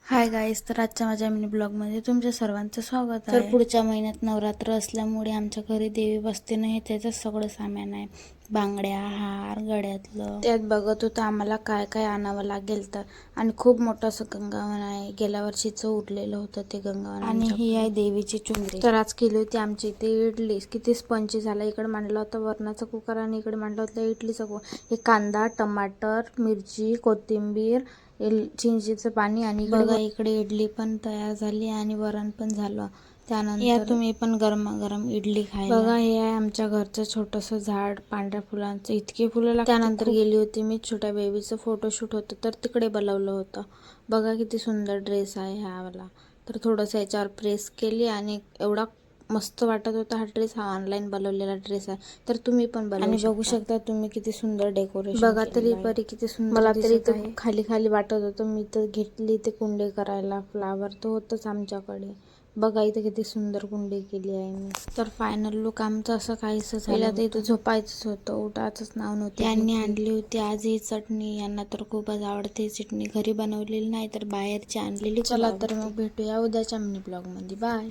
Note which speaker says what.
Speaker 1: Hi guys, तर आजच्या माझ्या मिनी ब्लॉगमध्ये तुमच्या सर्वांचं स्वागत आहे. तर पुढच्या महिन्यात नवरात्र असल्यामुळे आमच्या घरी देवी बसते नाही, त्याचं सगळं सामान आहे. बांगड्या, हार, गळ्यातलं. त्यात बघत होतं आम्हाला काय काय आणावं लागेल तर. आणि खूप मोठं असं गंगावन आहे. गेल्या वर्षीचं उरलेलं होतं ते गंगावन. आणि ही आहे देवीची चुंदरी. तर आज केली होती आमची इथे इडली. किती स्पंची झाला. इकडे मांडला होता वरणाचा कुकर आणि इकडे मांडला होता इडलीचा कुकर. हे कांदा, टमाटर, मिरची, कोथिंबीर, चिंचेचं पाणी आणि बघा इकडे इडली पण तयार झाली आणि वरण पण झालं. त्यानंतर या तुम्ही पण गरमागरम इडली खायला. बघा हे आहे आमच्या घरचं छोटंसं झाड पांढऱ्या फुलांचं. इतके फुलं लागतात. त्यानंतर गेली होती मी छोट्या बेबीचं फोटोशूट होतं तर तिकडे बोलावलं होतं. बघा किती सुंदर ड्रेस आहे हा वाला. तर थोडंसं याच्यावर प्रेस केली आणि एवढा मस्त वाटत होता. हा ड्रेस हा ऑनलाईन बनवलेला ड्रेस आहे, तर तुम्ही पण बनवू शकता. आणि बघू शकता तुम्ही किती सुंदर डेकोरेशन. बघा तरी परी किती सुंदर. मला तरी ते खाली खाली वाटत होतं. मी तर घेतली ते कुंडे करायला. फ्लावर तर होतच आमच्याकडे. बघा इथे किती सुंदर कुंडी केली आहे मी. तर फायनल लुक आमचं असं काहीसं झालं. तर इथं झोपायचंच होतं, उठायचंच नाव नव्हतं. यांनी आणली होती आज ही चटणी. यांना तर खूपच आवडते चटणी. घरी बनवलेली नाही तर बाहेरची आणलेली. चला तर मग भेटूया उद्याच्या मिनी ब्लॉगमध्ये. बाय.